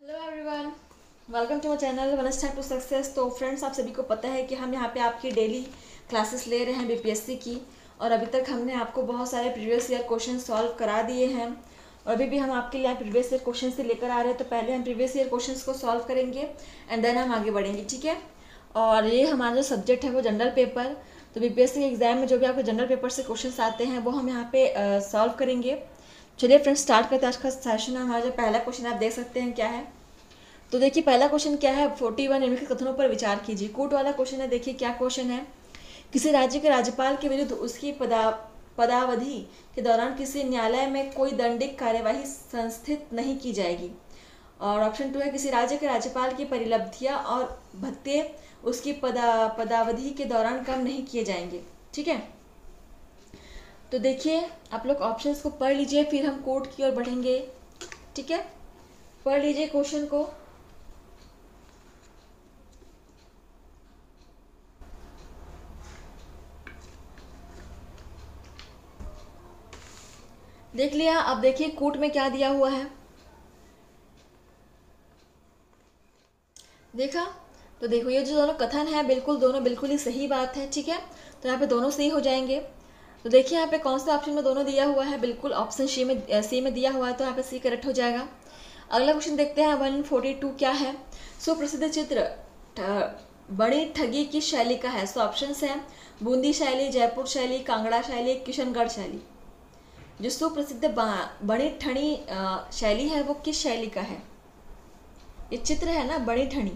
Hello everyone, welcome to my channel one step to success. तो friends, आप सभी को पता है कि हम यहाँ पे आपकी डेली क्लासेस ले रहे हैं बीपीएससी की। और अभी तक हमने आपको बहुत सारे प्रीवियस ईयर क्वेश्चन सॉल्व करा दिए हैं और अभी भी हम आपके लिए प्रीवियस ईयर क्वेश्चन से लेकर आ रहे हैं। तो पहले हम प्रीवियस ईयर क्वेश्चन को सॉल्व करेंगे एंड देन हम आगे बढ़ेंगे, ठीक है। और ये हमारा जो सब्जेक्ट है वो जनरल पेपर। तो बीपीएससी एग्जाम में जो भी आपको जनरल पेपर से क्वेश्चन आते हैं वो हम यहाँ पे सॉल्व करेंगे। चलिए फ्रेंड्स, स्टार्ट करते हैं आज का सेशन। हमारा जो पहला क्वेश्चन आप देख सकते हैं क्या है। तो देखिए पहला क्वेश्चन क्या है, 41 निम्नलिखित कथनों पर विचार कीजिए। कूट वाला क्वेश्चन है। देखिए क्या क्वेश्चन है। किसी राज्य के राज्यपाल के विरुद्ध उसकी पदावधि के दौरान किसी न्यायालय में कोई दंडिक कार्यवाही संस्थित नहीं की जाएगी। और ऑप्शन 2 है, किसी राज्य के राज्यपाल की परिलब्धियां और भत्ते उसकी पदावधि के दौरान कम नहीं किए जाएंगे, ठीक है। तो देखिए आप लोग ऑप्शंस को पढ़ लीजिए, फिर हम कोर्ट की ओर बढ़ेंगे, ठीक है। पढ़ लीजिए क्वेश्चन को। देख लिया। अब देखिए कोर्ट में क्या दिया हुआ है, देखा। तो देखो ये जो दोनों कथन है दोनों बिल्कुल ही सही बात है, ठीक है। तो यहाँ पे दोनों सही हो जाएंगे। तो देखिए यहाँ पे कौन सा ऑप्शन में दोनों दिया हुआ है, बिल्कुल ऑप्शन सी में दिया हुआ है, तो यहाँ पे सी करेक्ट हो जाएगा। अगला क्वेश्चन देखते हैं 142 क्या है। सुप्रसिद्ध चित्र बड़ी ठगी की शैली का है। सो ऑप्शन है बूंदी शैली, जयपुर शैली, कांगड़ा शैली, किशनगढ़ शैली। जो सुप्रसिद्ध बड़ी ठणी शैली है वो किस शैली का है। ये चित्र है ना बड़ी ठणी,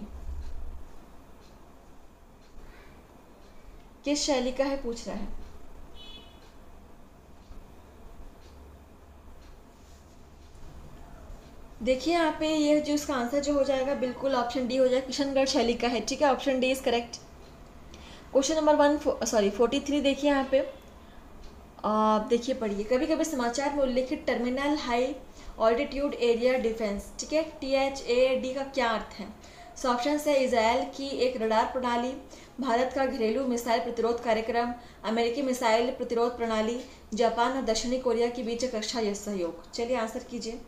किस शैली का है पूछ रहा है। देखिए यहाँ पे ये जो इसका आंसर जो हो जाएगा बिल्कुल ऑप्शन डी हो जाएगा, किशनगढ़ शैली का है, ठीक है। Option D is correct. Question number 43 देखिए यहाँ पे। देखिए पढ़िए। कभी कभी समाचार में उल्लिखित terminal high altitude area defence, ठीक है, THAAD का क्या अर्थ है। सो ऑप्शन है इसराइल की एक रडार प्रणाली, भारत का घरेलू मिसाइल प्रतिरोध कार्यक्रम, अमेरिकी मिसाइल प्रतिरोध प्रणाली, जापान और दक्षिणी कोरिया के बीच कक्षा सहयोग। चलिए आंसर कीजिए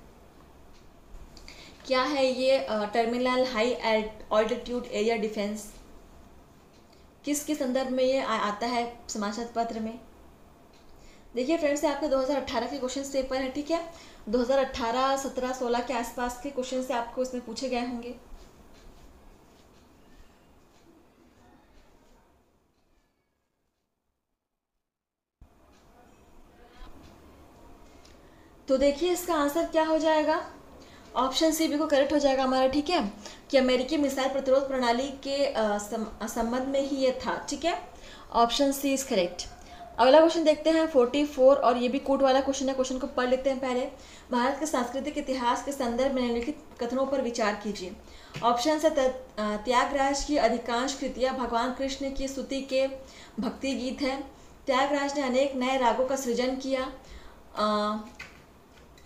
क्या है ये terminal high altitude area defence. किसके संदर्भ में ये आता है समाचार पत्र में। देखिए फ्रेंड्स, ये आपके 2018 के क्वेश्चन पेपर है, ठीक है। 2018, 17, 16 के आसपास के क्वेश्चन से आपको इसमें पूछे गए होंगे। तो देखिए इसका आंसर क्या हो जाएगा। ऑप्शन सी बिल्कुल करेक्ट हो जाएगा हमारा, ठीक है, कि अमेरिकी मिसाइल प्रतिरोध प्रणाली के संबंध में ही ये था, ठीक है। Option C is correct. अगला क्वेश्चन देखते हैं 44 और ये भी कोड वाला क्वेश्चन है। क्वेश्चन को पढ़ लेते हैं पहले। भारत के सांस्कृतिक इतिहास के संदर्भ में निम्नलिखित कथनों पर विचार कीजिए। ऑप्शन है त्यागराज की अधिकांश कृतियां भगवान कृष्ण की स्तुति के भक्ति गीत हैं। त्यागराज ने अनेक नए रागों का सृजन किया।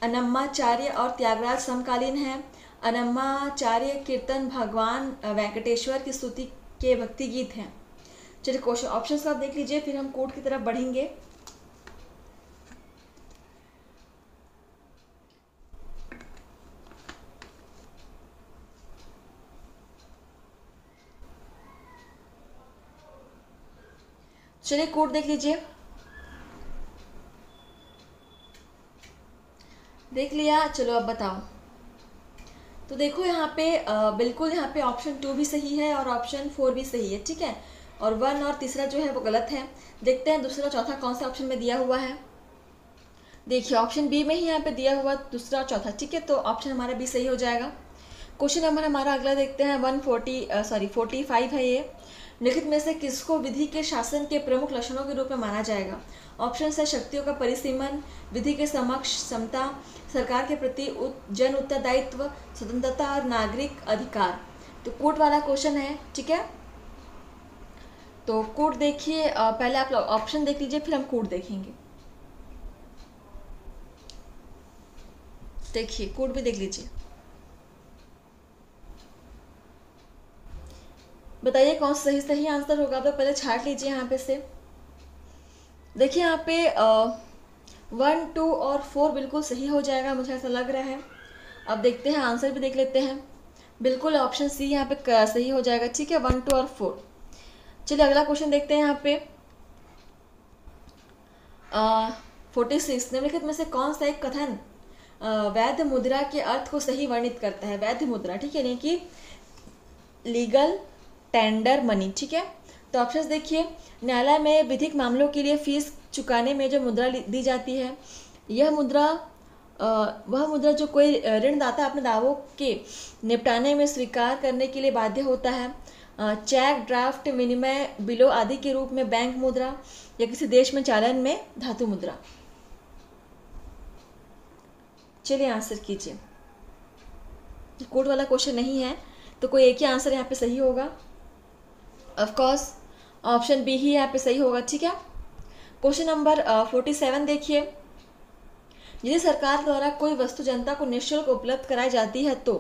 अनम्माचार्य और त्यागराज समकालीन हैं। अनम्माचार्य कीर्तन भगवान वेंकटेश्वर की स्तुति के भक्ति गीत हैं। चलिए क्वेश्चन ऑप्शंस आप देख लीजिए, फिर हम कोड की तरफ बढ़ेंगे। चलिए कोड देख लीजिए। देख लिया, चलो अब बताओ। तो देखो यहाँ पे बिल्कुल यहाँ पे ऑप्शन 2 भी सही है और ऑप्शन 4 भी सही है, ठीक है। और 1 और तीसरा जो है वो गलत है। देखते हैं दूसरा चौथा कौन सा ऑप्शन में दिया हुआ है। देखिए ऑप्शन बी में ही यहाँ पे दिया हुआ दूसरा और चौथा, ठीक है। तो ऑप्शन हमारा बी सही हो जाएगा। क्वेश्चन नंबर हमारा अगला देखते हैं 45 है ये। लिखित में से किसको विधि के शासन के प्रमुख लक्षणों के रूप में माना जाएगा। ऑप्शन है शक्तियों का परिसीमन, विधि के समक्ष समता, सरकार के प्रति जन उत्तरदायित्व, स्वतंत्रता और नागरिक अधिकार। तो कोर्ट वाला क्वेश्चन है, ठीक है। तो कोर्ट देखिए, पहले आप ऑप्शन देख लीजिए फिर हम कोर्ट देखेंगे। देखिए कोर्ट भी देख लीजिए, बताइए कौन सा सही आंसर होगा। तो पहले छाट लीजिए यहाँ पे से। देखिए यहाँ पे 1, 2 और 4 बिल्कुल सही हो जाएगा, मुझे ऐसा लग रहा है। अब देखते हैं आंसर भी देख लेते हैं। बिल्कुल ऑप्शन सी यहाँ पे सही हो जाएगा। ठीक है, 1, 2 और 4। चलिए अगला क्वेश्चन देखते हैं यहाँ पे। 46, निम्नलिखित में से कौन सा एक कथन वैध मुद्रा के अर्थ को सही वर्णित करता है? वैध मुद्रा, ठीक है, यानी कि लीगल टेंडर मनी। ठीक है, तो ऑप्शंस देखिए। न्यायालय में विधिक मामलों के लिए फीस चुकाने में जो मुद्रा दी जाती है, यह मुद्रा वह मुद्रा जो कोई ऋणदाता अपने दावों के निपटाने में स्वीकार करने के लिए बाध्य होता है। चेक, ड्राफ्ट, विनिमय बिलों आदि के रूप में बैंक मुद्रा, या किसी देश में चालन में धातु मुद्रा। चलिए आंसर कीजिए। कोड वाला क्वेश्चन नहीं है तो कोई एक ही आंसर यहाँ पे सही होगा। ऑफ कोर्स ऑप्शन बी ही यहाँ पे सही होगा। ठीक है, क्वेश्चन नंबर 47 देखिए। यदि सरकार द्वारा कोई वस्तु जनता को निःशुल्क उपलब्ध कराई जाती है तो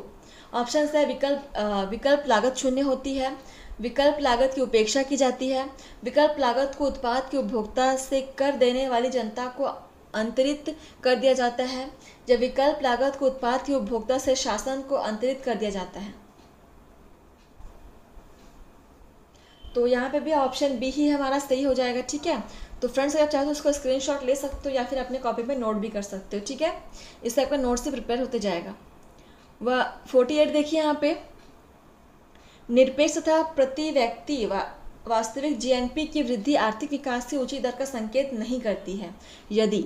ऑप्शन है विकल्प लागत शून्य होती है, विकल्प लागत की उपेक्षा की जाती है, विकल्प लागत को उत्पाद के उपभोक्ता से कर देने वाली जनता को अंतरित कर दिया जाता है, जब विकल्प लागत को उत्पाद के उपभोक्ता से शासन को अंतरित कर दिया जाता है। तो यहाँ पे भी ऑप्शन बी ही हमारा सही हो जाएगा। ठीक है, तो फ्रेंड्स अगर चाहो तो उसको स्क्रीनशॉट ले सकते हो या फिर अपने कॉपी में नोट भी कर सकते हो। ठीक है, इससे आपका नोट से प्रिपेयर होते जाएगा। वह 48 देखिए यहाँ पे। निरपेक्ष तथा प्रति व्यक्ति वास्तविक जीएनपी की वृद्धि आर्थिक विकास की ऊंची दर का संकेत नहीं करती है यदि।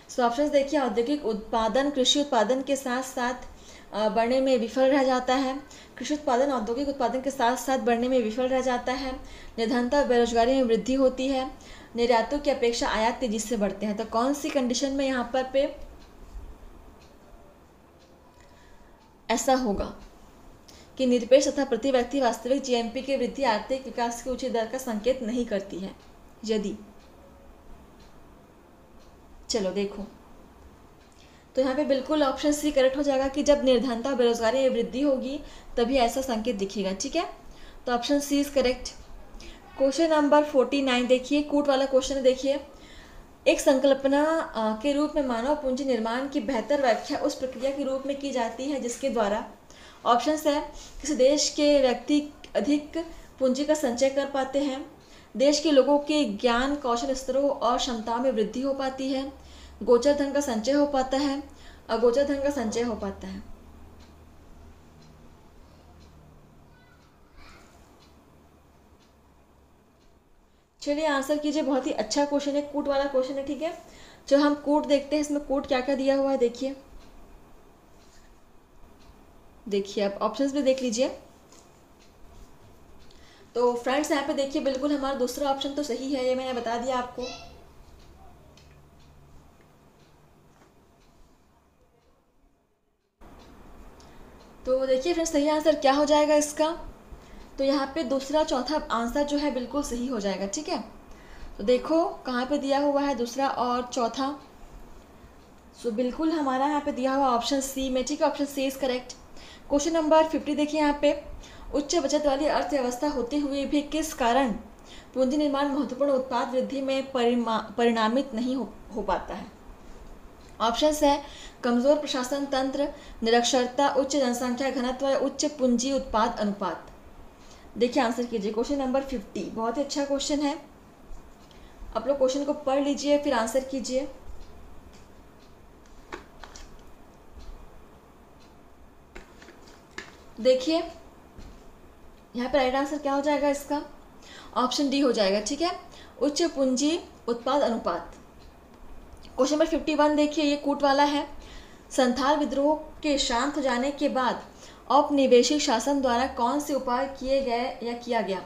सो ऑप्शन देखिए। औद्योगिक उत्पादन कृषि उत्पादन के साथ साथ बढ़ने में विफल रह जाता है, कृषि उत्पादन औद्योगिक उत्पादन के साथ साथ बढ़ने में विफल रह जाता है, निर्धनता बेरोजगारी में वृद्धि होती है, निर्यातों की अपेक्षा आयात तेजी से बढ़ते हैं। तो कौन सी कंडीशन में यहाँ पर पे ऐसा होगा कि निरपेक्ष तथा प्रति व्यक्ति वास्तविक जीएनपी की वृद्धि आर्थिक विकास की उच्च दर का संकेत नहीं करती है यदि। चलो देखो, तो यहाँ पे बिल्कुल ऑप्शन सी करेक्ट हो जाएगा कि जब निर्धनता बेरोजगारी में वृद्धि होगी तभी ऐसा संकेत दिखेगा। ठीक है, तो option C is correct. Question number 49 देखिए, कूट वाला क्वेश्चन देखिए। एक संकल्पना के रूप में मानव पूंजी निर्माण की बेहतर व्याख्या उस प्रक्रिया के रूप में की जाती है जिसके द्वारा ऑप्शन है किसी देश के व्यक्ति अधिक पूंजी का संचय कर पाते हैं, देश के लोगों के ज्ञान कौशल स्तरों और क्षमताओं में वृद्धि हो पाती है, गोचर धन का संचय हो पाता है, अगोचर धन का संचय हो पाता है। चलिए आंसर कीजिए। बहुत ही अच्छा क्वेश्चन है, कूट वाला क्वेश्चन है। ठीक है, जो हम कूट देखते हैं इसमें कूट क्या क्या दिया हुआ है देखिए। देखिए आप ऑप्शंस भी देख लीजिए। तो फ्रेंड्स यहाँ पे देखिए बिल्कुल हमारा दूसरा ऑप्शन तो सही है, ये मैंने बता दिया आपको। तो देखिए फ्रेंड्स सही आंसर क्या हो जाएगा इसका। तो यहाँ पे दूसरा चौथा आंसर जो है बिल्कुल सही हो जाएगा। ठीक है, तो देखो कहाँ पे दिया हुआ है दूसरा और चौथा। सो बिल्कुल हमारा यहाँ पे दिया हुआ ऑप्शन सी में। ठीक है, option C is correct. Question number 50 देखिए यहाँ पे। उच्च बचत वाली अर्थव्यवस्था होते हुए भी किस कारण पूंजी निर्माण महत्वपूर्ण उत्पाद वृद्धि में परिणामित नहीं हो पाता है? ऑप्शंस है कमजोर प्रशासन तंत्र, निरक्षरता, उच्च जनसंख्या घनत्व या उच्च पूंजी उत्पाद अनुपात। देखिए आंसर कीजिए। क्वेश्चन नंबर 50 बहुत ही अच्छा क्वेश्चन है, आप लोग क्वेश्चन को पढ़ लीजिए फिर आंसर कीजिए। देखिए यहाँ पर राइट आंसर क्या हो जाएगा इसका, ऑप्शन डी हो जाएगा। ठीक है, उच्च पूंजी उत्पाद अनुपात। क्वेश्चन नंबर 51 देखिए, ये कूट वाला है। संथाल विद्रोह के शांत हो जाने के बाद औपनिवेशिक शासन द्वारा कौन से उपाय किए गए या किया गया?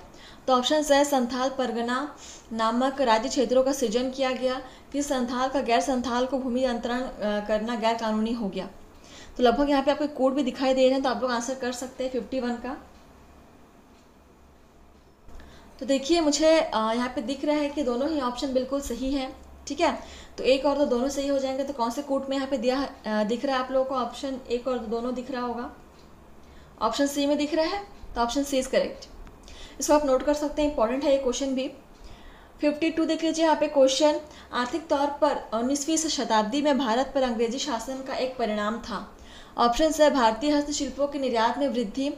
तो ऑप्शन है संथाल परगना नामक राज्य क्षेत्रों का सृजन किया गया, कि संथाल का गैर संथाल को भूमि अंतरण करना गैर कानूनी हो गया। तो लगभग यहाँ पे आपको कोड भी दिखाई दे रहे हैं, तो आप लोग आंसर कर सकते हैं 51 का। तो देखिए मुझे यहाँ पे दिख रहा है कि दोनों ही ऑप्शन बिल्कुल सही है। ठीक है, तो एक और दो दोनों सही हो जाएंगे। तो कौन से कोड में यहाँ पे दिख रहा है आप लोगों को? ऑप्शन एक और दोनों दिख रहा होगा, ऑप्शन सी में दिख रहा है, तो ऑप्शन सी इज करेक्ट। इसको आप नोट कर सकते हैं, इंपॉर्टेंट है ये क्वेश्चन भी। 52 देख लीजिए यहाँ पे क्वेश्चन। आर्थिक तौर पर 19वीं शताब्दी में भारत पर अंग्रेजी शासन का एक परिणाम था। ऑप्शन है भारतीय हस्तशिल्पों के निर्यात में वृद्धि,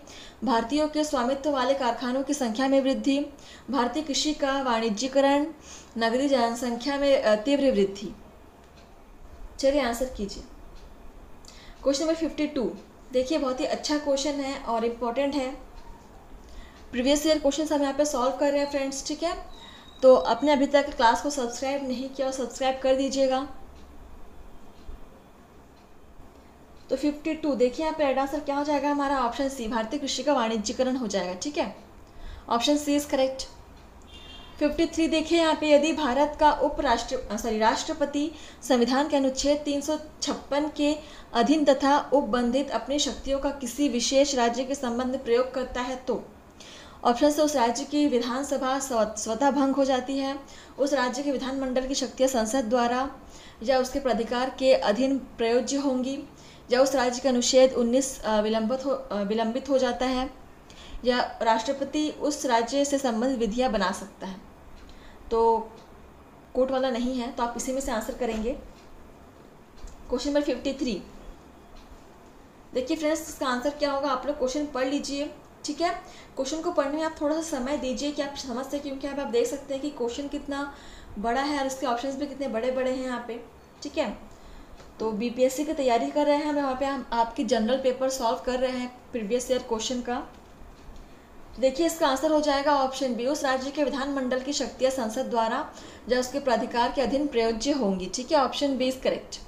भारतीयों के स्वामित्व वाले कारखानों की संख्या में वृद्धि, भारतीय कृषि का वाणिज्यीकरण, नगरीय जनसंख्या में तीव्र वृद्धि। चलिए आंसर कीजिए। क्वेश्चन नंबर 52 देखिए, बहुत ही अच्छा क्वेश्चन है और इम्पोर्टेंट है। प्रीवियस ईयर क्वेश्चन हम यहाँ पे सॉल्व कर रहे हैं फ्रेंड्स, ठीक है। तो आपने अभी तक क्लास को सब्सक्राइब नहीं किया और सब्सक्राइब कर दीजिएगा। तो 52 देखिए, यहाँ पे राइट आंसर क्या हो जाएगा हमारा? ऑप्शन सी, भारतीय कृषि का वाणिज्यीकरण हो जाएगा, ठीक है। Option C is correct. 53 देखिए, यहाँ पे यदि भारत का राष्ट्रपति संविधान के अनुच्छेद 356 के अधीन तथा उपबंधित अपनी शक्तियों का किसी विशेष राज्य के संबंध में प्रयोग करता है तो ऑप्शन से उस राज्य की विधानसभा स्वतः भंग हो जाती है, उस राज्य के विधानमंडल की शक्तियाँ संसद द्वारा या उसके प्राधिकार के अधीन प्रयोज्य होंगी, या उस राज्य का अनुच्छेद 19 विलंबित हो जाता है, या राष्ट्रपति उस राज्य से संबंधित विधियाँ बना सकता है। तो कोर्ट वाला नहीं है, तो आप इसी में से आंसर करेंगे। क्वेश्चन नंबर 53 देखिए फ्रेंड्स, इसका आंसर क्या होगा? आप लोग क्वेश्चन पढ़ लीजिए, ठीक है। क्वेश्चन को पढ़ने में आप थोड़ा सा समय दीजिए कि आप समझ सकें, क्योंकि आप देख सकते हैं कि क्वेश्चन कितना बड़ा है और इसके ऑप्शंस भी कितने बड़े बड़े हैं यहाँ पे, ठीक है। तो बीपीएससी की तैयारी कर रहे हैं हम वहाँ पे, हम आपकी जनरल पेपर सॉल्व कर रहे हैं प्रीवियस ईयर क्वेश्चन का। देखिए इसका आंसर हो जाएगा ऑप्शन बी, उस राज्य के विधानमंडल की शक्तियाँ संसद द्वारा या उसके प्राधिकार के अधीन प्रयोज्य होंगी, ठीक है। Option B is correct.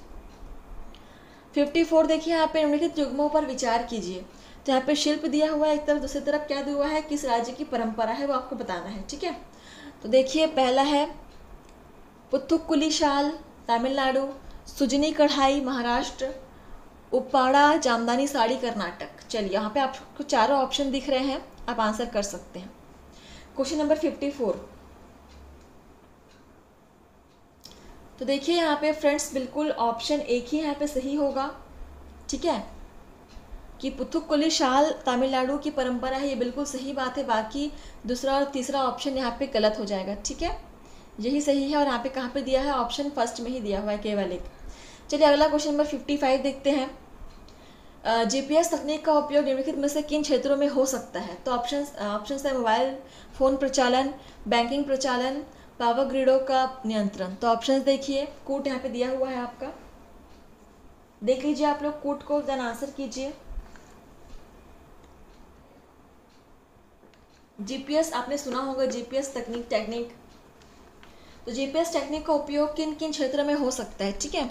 54 देखिए, यहाँ पे निम्नलिखित युग्मों पर विचार कीजिए। तो यहाँ पे शिल्प दिया हुआ है एक तरफ, दूसरी तरफ क्या दिया हुआ है, किस राज्य की परंपरा है वो आपको बताना है, ठीक है। तो देखिए पहला है पुथुक्कुली शाल तमिलनाडु, सुजनी कढ़ाई महाराष्ट्र, उप्पाड़ा जामदानी साड़ी कर्नाटक। चलिए यहाँ पे आपको चारों ऑप्शन दिख रहे हैं, आप आंसर कर सकते हैं। क्वेश्चन नंबर 54 तो देखिए यहाँ पे फ्रेंड्स बिल्कुल ऑप्शन एक ही यहाँ पे सही होगा, ठीक है, कि पुथुक्कुली शाल तमिलनाडु की परंपरा है, ये बिल्कुल सही बात है। बाकी दूसरा और तीसरा ऑप्शन यहाँ पे गलत हो जाएगा, ठीक है, यही सही है। और यहाँ पे कहाँ पे दिया है? ऑप्शन फर्स्ट में ही दिया हुआ है, केवल एक। चलिए अगला क्वेश्चन नंबर 55 देखते हैं। जीपीएस तकनीक का उपयोग निम्नलिखित में से किन क्षेत्रों में हो सकता है? तो ऑप्शन है मोबाइल फोन प्रचालन, बैंकिंग प्रचालन, पावर ग्रिडों का नियंत्रण। तो ऑप्शन देखिए, कोड यहाँ पे दिया हुआ है आपका, देख लीजिए आप लोग कोड को, देन आंसर कीजिए। जीपीएस आपने सुना होगा, जीपीएस टेक्निक। तो जीपीएस टेक्निक का उपयोग किन किन क्षेत्रों में हो सकता है, ठीक है।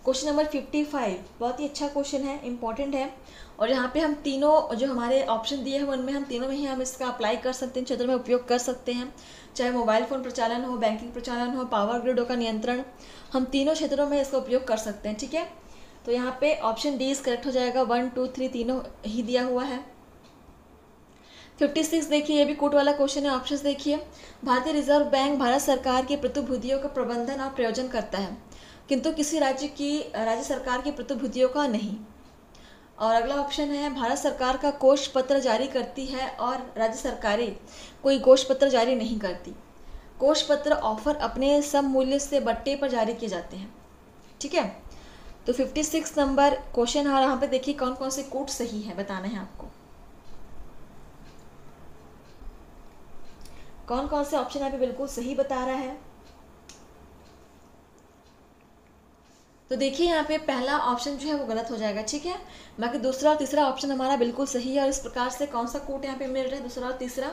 क्वेश्चन नंबर 55 बहुत ही अच्छा क्वेश्चन है, इंपॉर्टेंट है। और यहाँ पे हम तीनों जो हमारे ऑप्शन दिए हैं उनमें हम तीनों में ही हम इसका अप्लाई कर सकते हैं, क्षेत्र में उपयोग कर सकते हैं। चाहे मोबाइल फ़ोन प्रचालन हो, बैंकिंग प्रचालन हो, पावर ग्रिडों का नियंत्रण, हम तीनों क्षेत्रों में इसका उपयोग कर सकते हैं, ठीक है। तो यहाँ पे ऑप्शन डी इज करेक्ट हो जाएगा, 1 2 3 तीनों ही दिया हुआ है। 56 देखिए, ये भी कोट वाला क्वेश्चन है। ऑप्शन देखिए, भारतीय रिजर्व बैंक भारत सरकार की प्रतिभूतियों का प्रबंधन और प्रयोजन करता है, किंतु किसी राज्य सरकार की प्रतिभूतियों का नहीं। और अगला ऑप्शन है, भारत सरकार का कोष पत्र जारी करती है और राज्य सरकारें कोई कोष पत्र जारी नहीं करती। कोष पत्र ऑफर अपने सब मूल्य से बट्टे पर जारी किए जाते हैं, ठीक है। तो 56 नंबर क्वेश्चन है, यहाँ पे देखिए कौन कौन से कोट सही है, बताना है आपको कौन कौन से ऑप्शन यहाँ पे बिल्कुल सही बता रहा है। तो देखिए यहाँ पे पहला ऑप्शन जो है वो गलत हो जाएगा, ठीक है। बाकी दूसरा और तीसरा ऑप्शन हमारा बिल्कुल सही है। और इस प्रकार से कौन सा कोट यहाँ पे मिल रहा है, दूसरा और तीसरा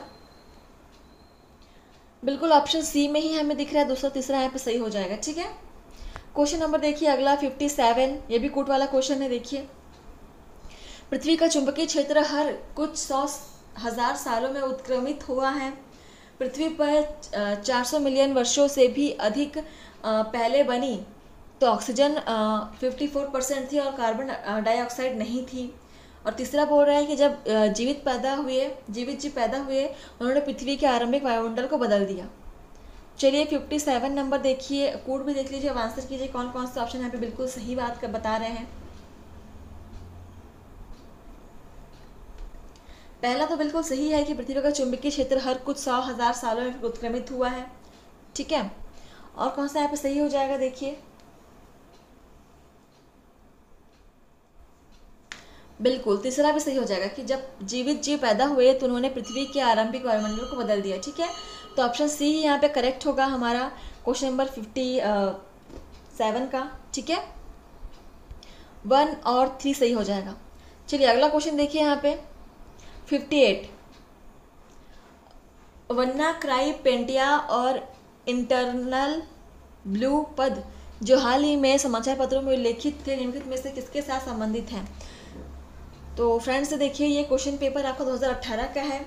बिल्कुल ऑप्शन सी में ही हमें दिख रहा है, दूसरा तीसरा यहाँ पे सही हो जाएगा, ठीक है। क्वेश्चन नंबर देखिए अगला 57, ये भी कोट वाला क्वेश्चन है। देखिए, पृथ्वी का चुंबकीय क्षेत्र हर कुछ 100,000 सालों में उत्क्रमित हुआ है। पृथ्वी पर 400 मिलियन वर्षों से भी अधिक पहले बनी तो ऑक्सीजन 54% थी और कार्बन डाइऑक्साइड नहीं थी। और तीसरा बोल रहा है कि जब जीवित जीव पैदा हुए उन्होंने पृथ्वी के आरंभिक वायुमंडल को बदल दिया। चलिए 57 नंबर देखिए, कोड भी देख लीजिए, अब आंसर कीजिए कौन कौन से ऑप्शन यहाँ पे बिल्कुल सही बात बता रहे हैं। पहला तो बिल्कुल सही है कि पृथ्वी का चुंबकीय क्षेत्र हर कुछ 100,000 सालों में उत्क्रमित हुआ है, ठीक है। और कौन सा यहाँ पे सही हो जाएगा, देखिए बिल्कुल, तीसरा भी सही हो जाएगा कि जब जीवित जीव पैदा हुए तो उन्होंने पृथ्वी के आरंभिक वायुमंडल को बदल दिया। ठीक है, तो ऑप्शन सी ही यहाँ पे करेक्ट होगा हमारा क्वेश्चन नंबर 57 का। ठीक है, 1 और 3 सही हो जाएगा। चलिए अगला क्वेश्चन देखिए यहाँ पे 58। वन्ना क्राई पेंटिया और इंटरनल ब्लू पद जो हाल ही में समाचार पत्रों में उल्लेखित थे निम्नलिखित में से किसके साथ संबंधित हैं। तो फ्रेंड्स देखिए ये क्वेश्चन पेपर आपका 2018 का है।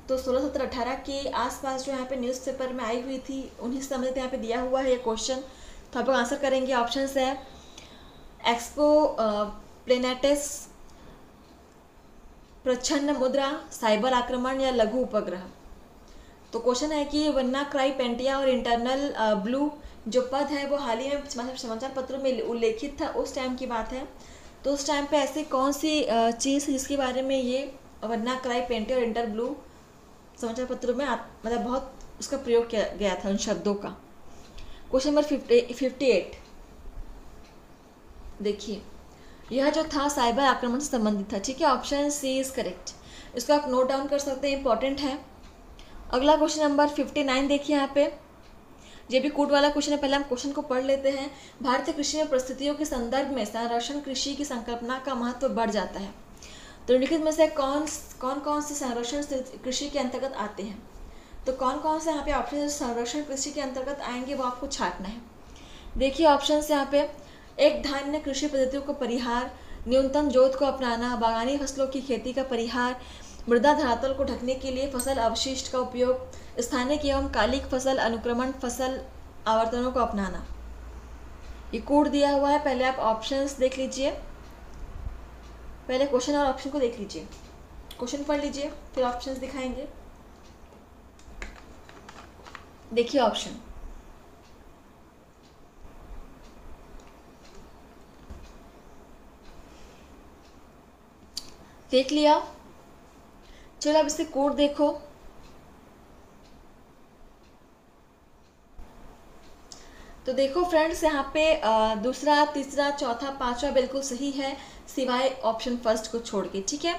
तो 16-17-18 के आसपास जो यहाँ पे न्यूज़पेपर में आई हुई थी उन्हीं से संबंधित यहाँ पे दिया हुआ है ये क्वेश्चन। तो आप लोग आंसर करेंगे। ऑप्शन है एक्सपो प्लेनेटिस, प्रच्छन्न मुद्रा, साइबर आक्रमण या लघु उपग्रह। तो क्वेश्चन है कि वन्ना क्राई पेंटिया और इंटरनल ब्लू जो पद है वो हाल ही में समाचार पत्रों में उल्लेखित था, उस टाइम की बात है। तो उस टाइम पे ऐसी कौन सी चीज़ है जिसके बारे में ये वन्ना क्राई पेंटिया और इंटर ब्लू समाचार पत्रों में मतलब बहुत उसका प्रयोग किया गया था उन शब्दों का। क्वेश्चन नंबर 58 देखिए, यह जो था साइबर आक्रमण से संबंधित था। ठीक है, ऑप्शन सी इज करेक्ट। इसको आप नोट डाउन कर सकते हैं, इंपॉर्टेंट है। अगला क्वेश्चन नंबर 59 देखिए यहाँ पे, ये भी कूट वाला क्वेश्चन है। पहले हम क्वेश्चन को पढ़ लेते हैं। भारतीय कृषि में परिस्थितियों के संदर्भ में संरक्षण कृषि की संकल्पना का महत्व बढ़ जाता है। तो निम्नलिखित में से कौन से संरक्षण कृषि के अंतर्गत आते हैं। तो कौन से यहाँ पे ऑप्शन संरक्षण कृषि के अंतर्गत आएंगे वो आपको छांटना है। देखिए ऑप्शन यहाँ पे एक धान्य कृषि पद्धतियों का परिहार, न्यूनतम जोत को अपनाना, बागानी फसलों की खेती का परिहार, मृदा धरातल को ढकने के लिए फसल अवशिष्ट का उपयोग, स्थानिक एवं कालिक फसल अनुक्रमण फसल आवर्तनों को अपनाना। ये कोड दिया हुआ है। पहले आप ऑप्शंस देख लीजिए, पहले क्वेश्चन और ऑप्शन को देख लीजिए। क्वेश्चन पढ़ लीजिए फिर ऑप्शंस दिखाएंगे। देखिए ऑप्शन, देख लिया। चलो अब इससे कोड देखो। तो देखो फ्रेंड्स यहाँ पे दूसरा, तीसरा, चौथा, पांचवा बिल्कुल सही है सिवाय ऑप्शन फर्स्ट को छोड़ के। ठीक है,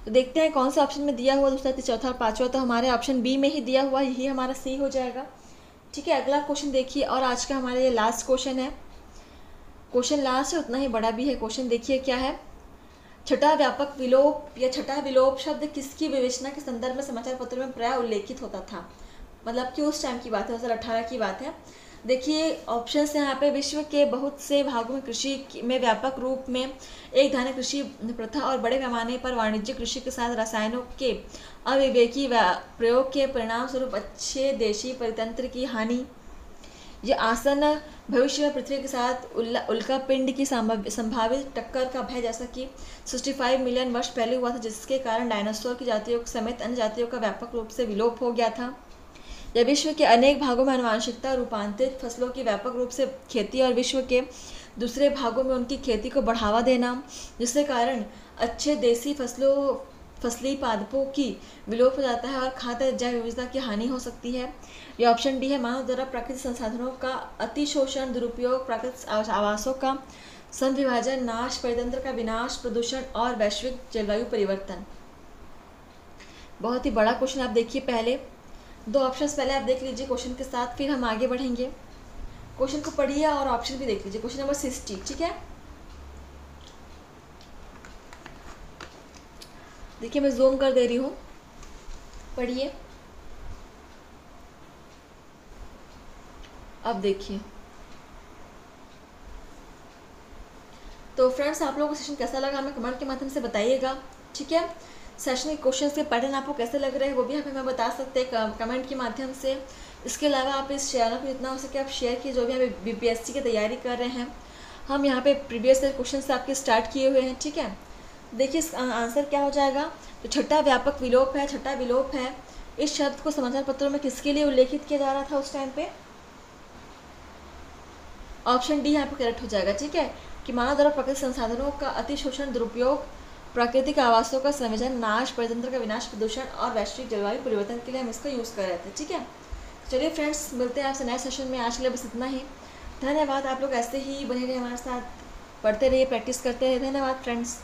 तो देखते हैं कौन सा ऑप्शन में दिया हुआ दूसरा, तीसरा, चौथा और पांचवा। तो हमारे ऑप्शन बी में ही दिया हुआ, यही हमारा सी हो जाएगा। ठीक है, अगला क्वेश्चन देखिए और आज का हमारा ये लास्ट क्वेश्चन है। क्वेश्चन लास्ट है, उतना ही बड़ा भी है क्वेश्चन। देखिए क्या है, छठा व्यापक विलोप या छठा विलोप शब्द किसकी विवेचना के संदर्भ में समाचार पत्रों में प्राय उल्लेखित होता था। मतलब कि उस टाइम की बात है, 2018 की बात है। देखिए ऑप्शन है यहाँ पे, विश्व के बहुत से भागों में कृषि में व्यापक रूप में एक धान्य कृषि प्रथा और बड़े पैमाने पर वाणिज्यिक कृषि के साथ रसायनों के अविवेकी प्रयोग के परिणाम स्वरूप अच्छे देशी परितंत्र की हानि, ये आसन भविष्य में पृथ्वी के साथ उल्का पिंड की संभावित टक्कर का भय, जैसा कि 65 मिलियन वर्ष पहले हुआ था, जिसके कारण डायनासोर की जातियों समेत अन्य जातियों का व्यापक रूप से विलोप हो गया था। या विश्व के अनेक भागों में आनुवांशिकता रूपांतरित फसलों की व्यापक रूप से खेती और विश्व के दूसरे भागों में उनकी खेती को बढ़ावा देना, जिसके कारण अच्छे देसी फसली पादपों की विलोप हो जाता है और खाद्य जैव विविधता की हानि हो सकती है। यह ऑप्शन डी है, मानव द्वारा प्राकृतिक संसाधनों का अतिशोषण, दुरुपयोग, प्राकृतिक आवासों का संविभाजन, नाश, परितंत्र का विनाश, प्रदूषण और वैश्विक जलवायु परिवर्तन। बहुत ही बड़ा क्वेश्चन। आप देखिए पहले दो ऑप्शंस पहले आप देख लीजिए क्वेश्चन के साथ, फिर हम आगे बढ़ेंगे। क्वेश्चन को पढ़िए और ऑप्शन भी देख लीजिए। Question number 60। ठीक है, देखिए मैं जूम कर दे रही हूँ, पढ़िए। अब देखिए, तो फ्रेंड्स आप लोगों को सेशन कैसा लगा हमें कमेंट के माध्यम से बताइएगा। ठीक है, सेशन के क्वेश्चन के पैटर्न आपको कैसे लग रहे हैं वो भी हमें बता सकते हैं कमेंट के माध्यम से। इसके अलावा आप इस चैनल को जितना हो सके आप शेयर कीजिए, जो भी हमें बीपीएससी की तैयारी कर रहे हैं। हम यहाँ पे प्रीवियस ईयर क्वेश्चन से आपके स्टार्ट किए हुए हैं। ठीक है, देखिए आंसर क्या हो जाएगा। तो छठा व्यापक विलोप है, छठा विलोप है। इस शब्द को समाचार पत्रों में किसके लिए उल्लेखित किया जा रहा था उस टाइम पे। ऑप्शन डी यहाँ पे करेक्ट हो जाएगा। ठीक है, कि मानव द्वारा प्राकृतिक संसाधनों का अतिशोषण, दुरुपयोग, प्राकृतिक आवासों का संविजन, नाश, परितंत्र का विनाश, प्रदूषण और वैश्विक जलवायु परिवर्तन के लिए हम इसका यूज़ कर रहे थे। ठीक है, चलिए फ्रेंड्स मिलते हैं आपसे नए सेशन में। आज के लिए बस इतना ही। धन्यवाद। आप लोग ऐसे ही बने रहे हमारे साथ, पढ़ते रहिए, प्रैक्टिस करते रहिए। धन्यवाद फ्रेंड्स।